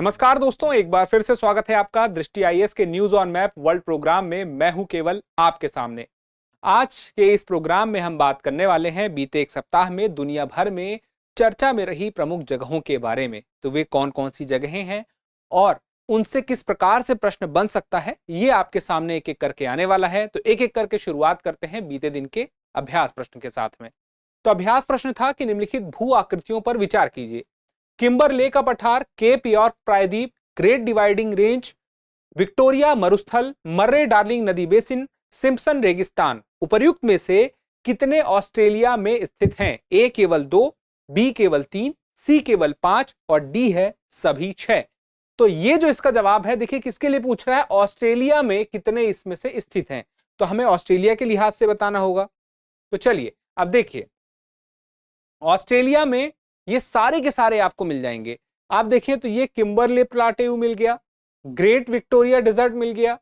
नमस्कार दोस्तों, एक बार फिर से स्वागत है आपका दृष्टि आईएएस के news on map world program में। मैं हूं केवल आपके सामने। आज के इस प्रोग्राम में हम बात करने वाले हैं बीते एक सप्ताह में दुनिया भर में चर्चा में रही प्रमुख जगहों के बारे में। तो वे कौन कौन सी जगहें हैं और उनसे किस प्रकार से प्रश्न बन सकता है, ये आपके सामने एक एक करके आने वाला है। तो एक एक करके शुरुआत करते हैं बीते दिन के अभ्यास प्रश्न के साथ में। तो अभ्यास प्रश्न था कि निम्नलिखित भू आकृतियों पर विचार कीजिए। किम्बरले का पठार, केप यॉर्क प्रायद्वीप, ग्रेट डिवाइडिंग रेंज, विक्टोरिया मरुस्थल, मर्रे डार्लिंग नदी बेसिन, सिम्पसन रेगिस्तान उपर्युक्त में से कितने ऑस्ट्रेलिया में स्थित हैं? ए केवल 2, बी केवल 3, सी केवल 5 और डी है सभी 6। तो ये जो इसका जवाब है, देखिए किसके लिए पूछ रहा है, ऑस्ट्रेलिया में कितने इसमें से स्थित हैं। तो हमें ऑस्ट्रेलिया के लिहाज से बताना होगा। तो चलिए अब देखिए, ऑस्ट्रेलिया में ये सारे के सारे आपको मिल जाएंगे। आप देखिए तो ये किम्बरले प्लाटेयू मिल गया, ग्रेट विक्टोरिया डेजर्ट मिल गया,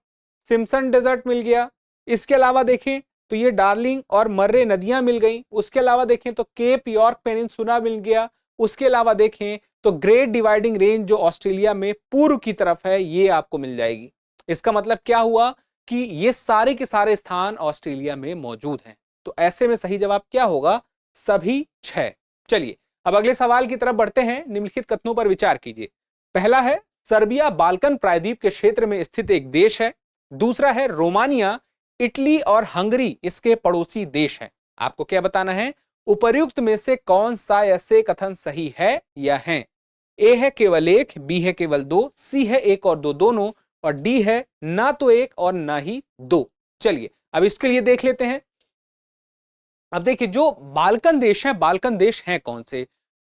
सिम्पसन डेजर्ट मिल गया। इसके अलावा देखें तो ये डार्लिंग और मर्रे नदियां मिल गई। उसके अलावा देखें तो केप यॉर्क पेनिनसुला मिल गया। उसके अलावा देखें तो ग्रेट डिवाइडिंग रेंज जो ऑस्ट्रेलिया में पूर्व की तरफ है, ये आपको मिल जाएगी। इसका मतलब क्या हुआ कि ये सारे के सारे स्थान ऑस्ट्रेलिया में मौजूद हैं। तो ऐसे में सही जवाब क्या होगा? सभी 6। चलिए अब अगले सवाल की तरफ बढ़ते हैं। निम्नलिखित कथनों पर विचार कीजिए। पहला है, सर्बिया बाल्कन प्रायद्वीप के क्षेत्र में स्थित एक देश है। दूसरा है, रोमानिया, इटली और हंगरी इसके पड़ोसी देश हैं। आपको क्या बताना है? उपर्युक्त में से कौन सा ऐसे कथन सही है या है? ए है केवल 1, बी है केवल 2, सी है 1 और 2 दोनों और डी है ना तो 1 और ना ही 2। चलिए अब इसके लिए देख लेते हैं। अब देखिए जो बाल्कन देश है, बाल्कन देश हैं कौन से?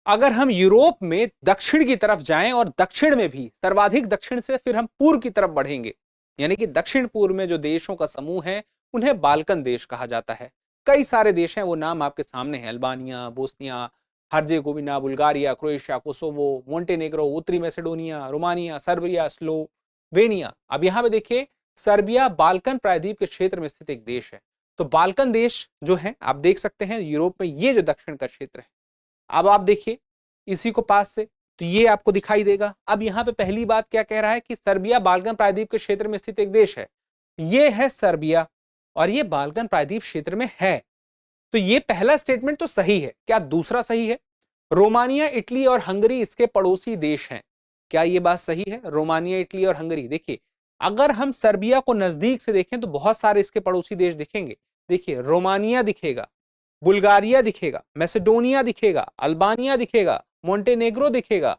अगर हम यूरोप में दक्षिण की तरफ जाएं और दक्षिण में भी सर्वाधिक दक्षिण से फिर हम पूर्व की तरफ बढ़ेंगे, यानी कि दक्षिण पूर्व में जो देशों का समूह है उन्हें बाल्कन देश कहा जाता है। कई सारे देश हैं, वो नाम आपके सामने है। Albania, Bosnia Herzegovina, Bulgaria, Croatia, Kosovo, Montenegro, उत्तरी मैसेडोनिया, रोमानिया, सर्बिया, स्लोवेनिया। अब यहां पे देखिए, सर्बिया बाल्कन प्रायद्वीप के क्षेत्र में स्थित एक देश है। तो बाल्कन देश जो है आप देख सकते हैं यूरोप में, ये जो दक्षिण का क्षेत्र है। अब आप देखिए इसी को पास से तो ये आपको दिखाई देगा। अब यहां पे पहली बात क्या कह रहा है कि सर्बिया बाल्कन प्रायद्वीप के क्षेत्र में स्थित एक देश है। ये है सर्बिया और ये बाल्कन प्रायद्वीप क्षेत्र में है। तो ये पहला स्टेटमेंट तो सही है। क्या दूसरा सही है? रोमानिया, इटली और हंगरी इसके पड़ोसी देश हैं। क्या ये बात सही है? रोमानिया, इटली और हंगरी। देखिए अगर हम सर्बिया को नजदीक से देखें तो बहुत सारे इसके पड़ोसी देश दिखेंगे। देखिए रोमानिया दिखेगा, बुल्गारिया दिखेगा, मैसेडोनिया दिखेगा, अल्बानिया दिखेगा, मोंटेनेग्रो दिखेगा,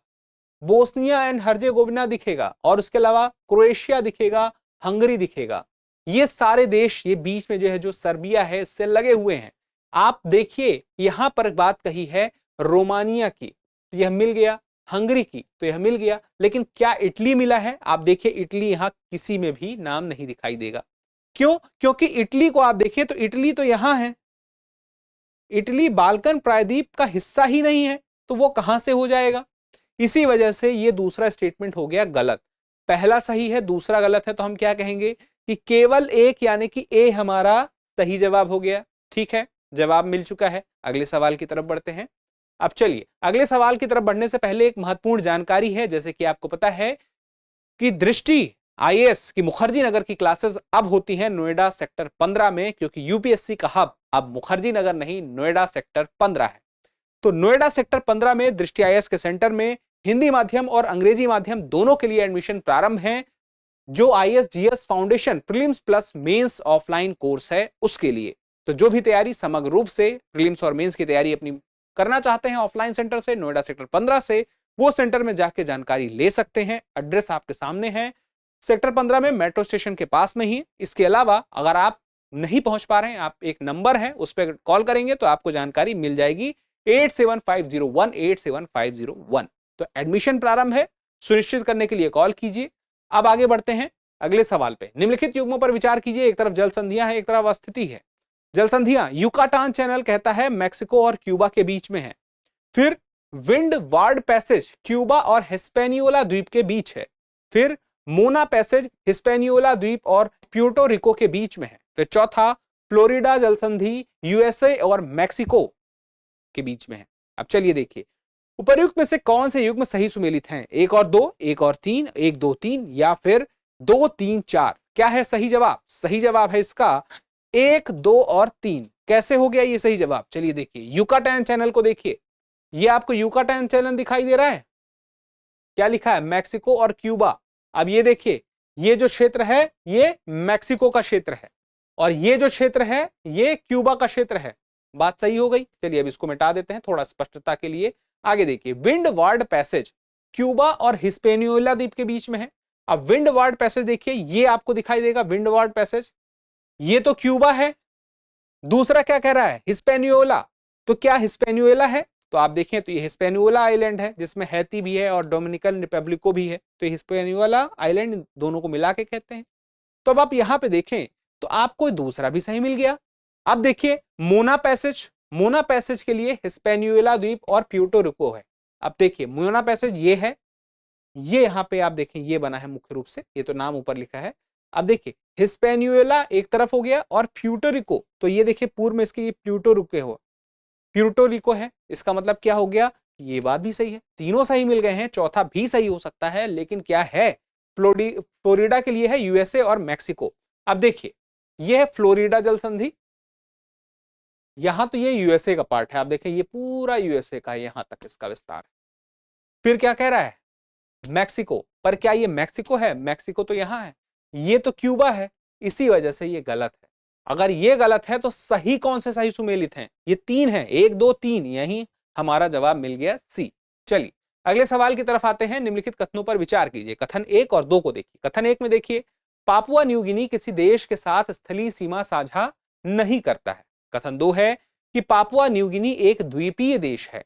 बोस्निया एंड हर्जेगोविना दिखेगा और उसके अलावा क्रोएशिया दिखेगा, हंगरी दिखेगा। ये सारे देश ये बीच में जो है, जो सर्बिया है, इससे लगे हुए हैं। आप देखिए यहां पर बात कही है रोमानिया की, तो यह मिल गया, हंगरी की तो यह मिल गया, लेकिन क्या इटली मिला है? आप देखिए इटली यहां किसी में भी नाम नहीं दिखाई देगा। क्यों? क्योंकि इटली को आप देखिए तो इटली तो यहां है, इटली बाल्कन प्रायद्वीप का हिस्सा ही नहीं है, तो वो कहां से हो जाएगा? इसी वजह से ये दूसरा स्टेटमेंट हो गया गलत। पहला सही है, दूसरा गलत है। तो हम क्या कहेंगे कि केवल 1 यानी कि ए हमारा सही जवाब हो गया। ठीक है, जवाब मिल चुका है। अगले सवाल की तरफ बढ़ते हैं। अब चलिए अगले सवाल की तरफ बढ़ने से पहले एक महत्वपूर्ण जानकारी है। जैसे कि आपको पता है कि दृष्टि आईएएस की मुखर्जी नगर की क्लासेस अब होती हैं नोएडा सेक्टर 15 में, क्योंकि यूपीएससी का हब अब मुखर्जी नगर नहीं, नोएडा सेक्टर 15 है। तो नोएडा सेक्टर 15 में दृष्टि आईएएस के सेंटर में हिंदी माध्यम और अंग्रेजी माध्यम दोनों के लिए एडमिशन प्रारंभ है। जो IAS GS foundation prelims plus mains offline course है उसके लिए। तो जो भी तैयारी समग्र रूप से प्रीलिम्स और मेंस की तैयारी अपनी करना चाहते हैं ऑफलाइन सेंटर से, नोएडा सेक्टर 15 से, वो सेंटर में जाके जानकारी ले सकते हैं। एड्रेस आपके सामने है, सेक्टर 15 में मेट्रो स्टेशन के पास में ही। इसके अलावा अगर आप नहीं पहुंच पा रहे हैं, आप एक नंबर है उस पर कॉल करेंगे तो आपको जानकारी मिल जाएगी, 8750187501। तो एडमिशन प्रारंभ है, सुनिश्चित करने के लिए कॉल कीजिए। अब आगे बढ़ते हैं अगले सवाल पे। निम्नलिखित युग्मों पर विचार कीजिए। एक तरफ जल संधियां है, एक तरफ स्थिति है। जल संधियां, युकाटान चैनल कहता है मैक्सिको और क्यूबा के बीच में है। फिर विंड वार्ड पैसेज क्यूबा और हिस्पैनियोला द्वीप के बीच है। फिर मोना पैसेज हिस्पैनियोला द्वीप और प्यूर्टो रिको के बीच में है। फिर चौथा फ्लोरिडा जलसंधि यूएसए और मैक्सिको के बीच में है। अब चलिए देखिए, उपर्युक्त में से कौन से युग्म सही सुमेलित हैं? 1 और 2, 1 और 3, 1 2 3 या फिर 2 3 4? क्या है सही जवाब? सही जवाब है इसका 1 2 और 3। कैसे हो गया ये सही जवाब? चलिए देखिए, यूकाटैन चैनल को देखिए, ये आपको यूकाटैन चैनल दिखाई दे रहा है, क्या लिखा है? मैक्सिको और क्यूबा। अब ये देखिए, ये जो क्षेत्र है ये मैक्सिको का क्षेत्र है और ये जो क्षेत्र है ये क्यूबा का क्षेत्र है। बात सही हो गई। चलिए अब इसको मिटा देते हैं थोड़ा स्पष्टता के लिए। आगे देखिए, विंड वार्ड पैसेज क्यूबा और हिस्पेनियोला द्वीप के बीच में है। अब विंड वार्ड पैसेज देखिए, ये आपको दिखाई देगा विंड वार्ड पैसेज, ये तो क्यूबा है, दूसरा क्या कह रहा है? हिस्पेनियोला। तो क्या हिस्पेनियोला है? तो आप देखें तो ये हिस्पेनियोला आइलैंड है जिसमें हैती भी है और डोमिनिकन रिपब्लिको भी है, तो हिस्पेनियोला आइलैंड दोनों को मिला के कहते हैं। तो अब आप यहां पे देखें तो आपको दूसरा भी सही मिल गया। अब देखिए मोना पैसेज के लिए हिस्पेनियोला द्वीप और प्यूर्टो रिको है। अब देखिए मोना पैसेज ये है, ये यहां पे आप देखें ये बना है मुख्य रूप से, ये तो नाम ऊपर लिखा है। अब देखिए हिस्पेनियोला एक तरफ हो गया और प्यूर्टो रिको, तो ये देखिए पूर्व में इसके ये प्यूर्टो रिको है। इसका मतलब क्या हो गया? ये बात भी सही है, तीनों सही मिल गए हैं, चौथा भी सही हो सकता है, लेकिन क्या है? फ्लोरिडा के लिए है यूएसए और मैक्सिको। अब देखिए ये है फ्लोरिडा जल संधि, यहां तो ये यूएसए का पार्ट है, आप देखें ये पूरा यूएसए का है, यहां तक इसका विस्तार है। फिर क्या कह रहा है? मैक्सिको, पर क्या ये मैक्सिको है? मैक्सिको तो यहां है, ये तो क्यूबा है, इसी वजह से ये गलत है। अगर ये गलत है तो सही कौन से सही सुमेलित हैं? ये 3 है, 1 2 3, यही हमारा जवाब मिल गया सी। चलिए अगले सवाल की तरफ आते हैं। निम्नलिखित कथनों पर विचार कीजिए। कथन 1 और 2 को देखिए। कथन 1 में देखिए, पापुआ न्यू गिनी किसी देश के साथ स्थलीय सीमा साझा नहीं करता है। कथन 2 है कि पापुआ न्यू गिनी एक द्वीपीय देश है।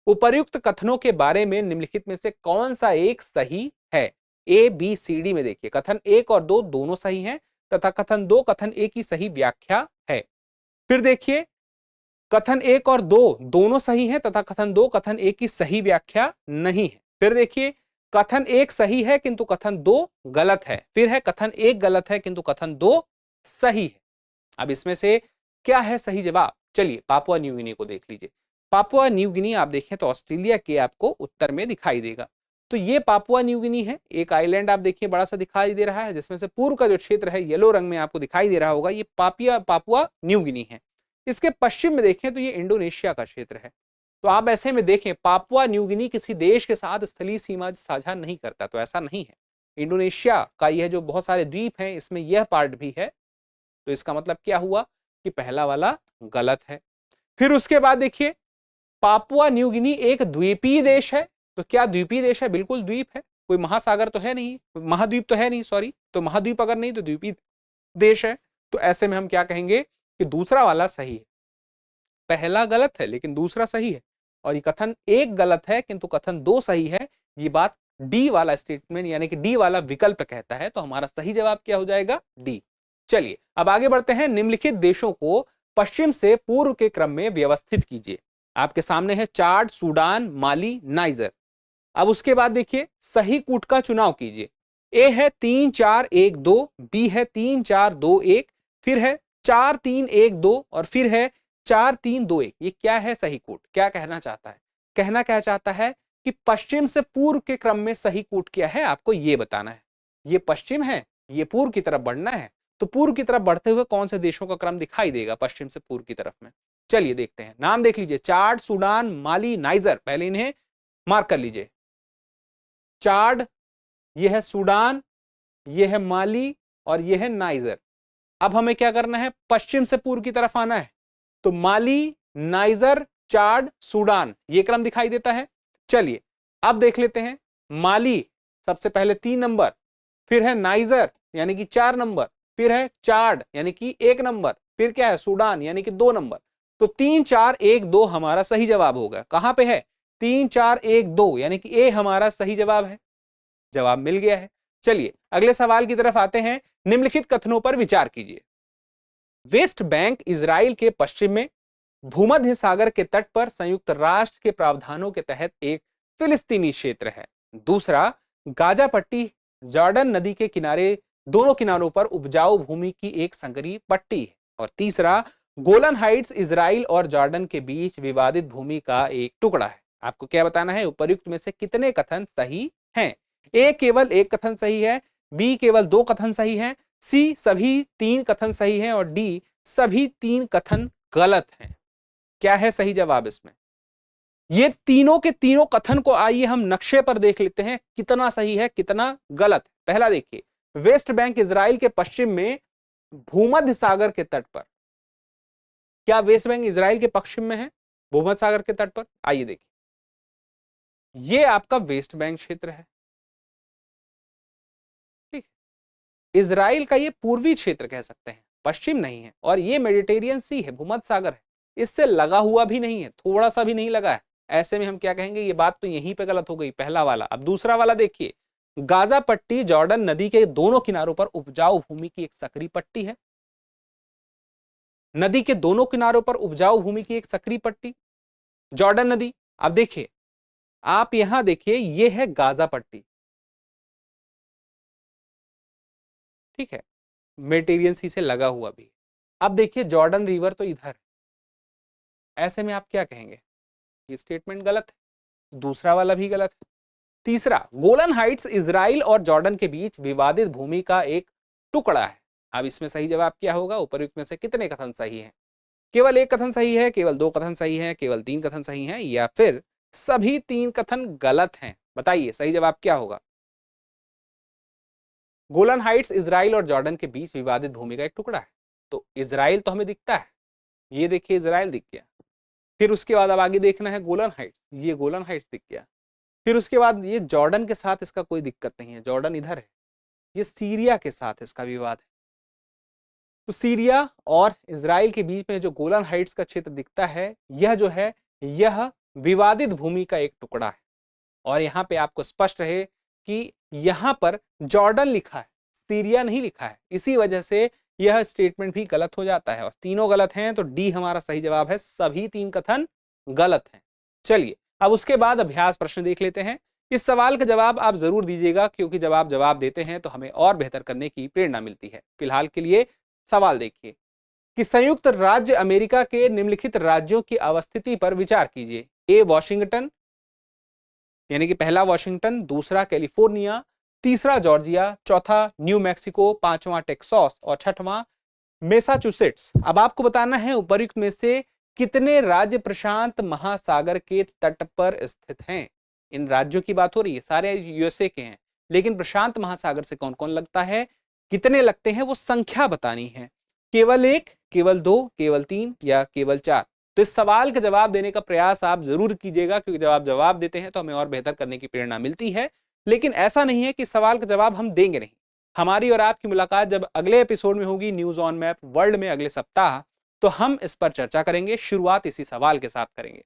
उपर्युक्त कथनों के बारे में निम्नलिखित में से कौन सा एक सही है? ए बी सी डी में देखिए, कथन 1 और 2 दोनों सही हैं तथा कथन 2 कथन 1 की सही व्याख्या है। फिर देखिए, कथन 1 और 2 दोनों सही हैं तथा कथन 2 कथन 1 की सही व्याख्या नहीं है। फिर देखिए, कथन 1 सही है किंतु कथन 2 गलत है। फिर है कथन 1 गलत है किंतु कथन 2 सही है। अब इसमें से क्या है सही जवाब? चलिए पापुआ न्यू गिनी को देख लीजिए। पापुआ न्यू गिनी आप देखें तो ऑस्ट्रेलिया के आपको उत्तर में दिखाई देगा। तो ये पापुआ न्यू गिनी है, एक आइलैंड आप देखिए बड़ा सा दिखाई दे रहा है, जिसमें से पूर्व का जो क्षेत्र है येलो रंग में आपको दिखाई दे रहा होगा, ये पापुआ न्यू गिनी है। इसके पश्चिम में देखें तो ये इंडोनेशिया का क्षेत्र है। तो आप ऐसे में देखें पापुआ न्यू गिनी किसी देश के साथ स्थलीय सीमा साझा नहीं करता, तो ऐसा नहीं है। इंडोनेशिया का यह जो बहुत सारे द्वीप हैं इसमें यह पार्ट भी है, तो इसका मतलब क्या हुआ कि पहला वाला गलत है। फिर उसके बाद देखिए, पापुआ न्यू गिनी एक द्वीपीय देश है। तो क्या द्वीपीय देश है? बिल्कुल द्वीप है, कोई महासागर तो है नहीं, महाद्वीप तो है नहीं, सॉरी, तो महाद्वीप अगर नहीं तो द्वीपीय देश है। तो ऐसे में हम क्या कहेंगे कि दूसरा वाला सही है। पहला गलत है लेकिन दूसरा सही है, और ये कथन 1 गलत है किंतु कथन 2 सही है। ये बात डी वाला स्टेटमेंट यानी कि डी वाला विकल्प कहता है। तो हमारा सही जवाब क्या हो जाएगा? डी। चलिए अब आगे बढ़ते हैं। निम्नलिखित देशों को पश्चिम से पूर्व के क्रम में व्यवस्थित कीजिए। आपके सामने है चाड, सूडान, माली, नाइजर। अब उसके बाद देखिए सही कूट का चुनाव कीजिए। ए है 3 4 1 2, बी है 3 4 2 1, फिर है 4 3 1 2 और फिर है 4 3 2 1। ये क्या है सही कूट? क्या कहना चाहता है? कहना क्या चाहता है कि पश्चिम से पूर्व के क्रम में सही कूट क्या है, आपको ये बताना है। ये पश्चिम है, ये पूर्व की तरफ बढ़ना है, तो पूर्व की तरफ बढ़ते हुए कौन से देशों का क्रम दिखाई देगा पश्चिम से पूर्व की तरफ में? चलिए देखते हैं। नाम देख लीजिए, चाड, सूडान, माली, नाइजर। पहले इन्हें मार्क कर लीजिए। चाड, यह है सूडान, यह है माली और यह है नाइजर। अब हमें क्या करना है? पश्चिम से पूर्व की तरफ आना है। तो माली, नाइजर, चाड, सूडान, ये क्रम दिखाई देता है। चलिए अब देख लेते हैं। माली सबसे पहले 3 नंबर, फिर है नाइजर यानी कि 4 नंबर, फिर है चाड यानी कि 1 नंबर, फिर क्या है? सूडान यानी कि 2 नंबर। तो 3 4 1 2 हमारा सही जवाब होगा। कहां पे है? 3 4 1 2 यानी कि ए हमारा सही जवाब है। जवाब मिल गया है। चलिए अगले सवाल की तरफ आते हैं। निम्नलिखित कथनों पर विचार कीजिए। वेस्ट बैंक इजराइल के पश्चिम में भूमध्य सागर के तट पर संयुक्त राष्ट्र के प्रावधानों के तहत एक फिलिस्तीनी क्षेत्र है। दूसरा, गाजा पट्टी जॉर्डन नदी के किनारे दोनों किनारों पर उपजाऊ भूमि की एक संकरी पट्टी है। और तीसरा, गोलन हाइट्स इजराइल और जॉर्डन के बीच विवादित भूमि का एक टुकड़ा है। आपको क्या बताना है, उपर्युक्त में से कितने कथन सही हैं। ए केवल एक कथन सही है, बी केवल 2 कथन सही हैं, सी सभी 3 कथन सही हैं और डी सभी 3 कथन गलत हैं। क्या है सही जवाब इसमें? ये तीनों के तीनों कथन को आइए हम नक्शे पर देख लेते हैं, कितना सही है कितना गलत है। पहला देखिए, वेस्ट बैंक इजराइल के पश्चिम में भूमध्य सागर के तट पर। क्या वेस्ट बैंक इजराइल के पश्चिम में है, भूमध्य सागर के तट पर? आइए देखिए, ये आपका वेस्ट बैंक क्षेत्र है, ठीक। इजराइल का ये पूर्वी क्षेत्र कह सकते हैं, पश्चिम नहीं है, और ये मेडिटेरियन सी है, भूमध्य सागर है, इससे लगा हुआ भी नहीं है, थोड़ा सा भी नहीं लगा है। ऐसे में हम क्या कहेंगे, ये बात तो यहीं पे गलत हो गई, पहला वाला। अब दूसरा वाला देखिए, गाजा पट्टी जॉर्डन नदी के दोनों किनारों पर उपजाऊ भूमि की एक सक्रिय पट्टी है। नदी के दोनों किनारों पर उपजाऊ भूमि की एक सक्रिय पट्टी, जॉर्डन नदी। अब देखिए, आप यहां देखिए, ये है गाजा पट्टी, ठीक है, मेडिटेरियन सी से लगा हुआ भी। अब देखिए, जॉर्डन रिवर तो इधर है। ऐसे में आप क्या कहेंगे, ये स्टेटमेंट गलत है, दूसरा वाला भी गलत है। तीसरा, गोलन हाइट्स इजराइल और जॉर्डन के बीच विवादित भूमि का एक टुकड़ा है। अब इसमें सही जवाब क्या होगा, उपर्युक्त में से कितने कथन सही हैं? केवल एक कथन सही है, केवल 2 कथन सही है, केवल 3 कथन सही हैं, या फिर सभी 3 कथन गलत हैं? बताइए सही जवाब क्या होगा। गोलन हाइट्स इजराइल और जॉर्डन के बीच विवादित भूमि का एक टुकड़ा है, तो इजराइल तो हमें दिखता है, ये देखिए इजराइल दिख गया। फिर उसके बाद अब आगे देखना है गोलन हाइट्स, ये गोलन हाइट्स दिख गया। फिर उसके बाद ये जॉर्डन के साथ इसका कोई दिक्कत नहीं है, जॉर्डन इधर है, ये सीरिया के साथ इसका विवाद है। तो सीरिया और इजराइल के बीच में जो गोलन हाइट्स का क्षेत्र दिखता है, यह जो है, यह विवादित भूमि का एक टुकड़ा है। और यहां पे आपको स्पष्ट रहे कि यहां पर जॉर्डन लिखा है, सीरिया नहीं लिखा है, इसी वजह से यह स्टेटमेंट भी गलत हो जाता है। और तीनों गलत हैं, तो डी हमारा सही जवाब है, सभी 3 कथन गलत हैं। चलिए, अब उसके बाद अभ्यास प्रश्न देख लेते हैं। इस सवाल का जवाब आप जरूर दीजिएगा, क्योंकि जब आप जवाब देते हैं तो हमें और बेहतर करने की प्रेरणा मिलती है। फिलहाल के लिए सवाल देखिए कि संयुक्त राज्य अमेरिका के निम्नलिखित राज्यों की अवस्थिति पर विचार कीजिए। ए वॉशिंगटन, यानी कि पहला वॉशिंगटन, दूसरा कैलिफोर्निया, तीसरा जॉर्जिया, चौथा न्यू मैक्सिको, पांचवां टेक्सास और छठवां मैसाचुसेट्स। अब आपको बताना है उपर्युक्त में से कितने राज्य प्रशांत महासागर के तट पर स्थित हैं। इन राज्यों की बात हो रही है, सारे यूएसए के हैं, लेकिन प्रशांत महासागर से कौन कौन लगता है, कितने लगते हैं, वो संख्या बतानी है। केवल 1, केवल 2, केवल 3 या केवल 4? तो इस सवाल का जवाब देने का प्रयास आप जरूर कीजिएगा, क्योंकि जब आप जवाब देते हैं तो हमें और बेहतर करने की प्रेरणा मिलती है। लेकिन ऐसा नहीं है कि सवाल का जवाब हम देंगे नहीं। हमारी और आपकी मुलाकात जब अगले एपिसोड में होगी न्यूज ऑन मैप वर्ल्ड में अगले सप्ताह, तो हम इस पर चर्चा करेंगे। शुरुआत इसी सवाल के साथ करेंगे।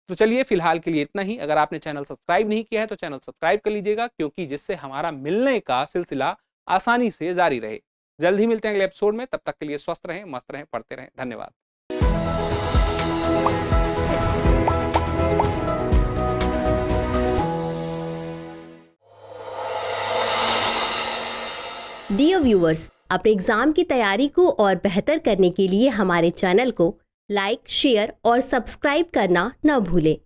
तो चलिए, फिलहाल के लिए इतना ही। अगर आपने चैनल सब्सक्राइब नहीं किया है तो चैनल सब्सक्राइब कर लीजिएगा, क्योंकि जिससे हमारा मिलने का सिलसिला आसानी से जारी रहे। जल्द ही मिलते हैं अगले एपिसोड में, तब तक के लिए स्वस्थ रहें, मस्त रहें, पढ़ते रहें। धन्यवाद। डियर व्यूअर्स, अपने एग्जाम की तैयारी को और बेहतर करने के लिए हमारे चैनल को लाइक, शेयर और सब्सक्राइब करना न भूलें।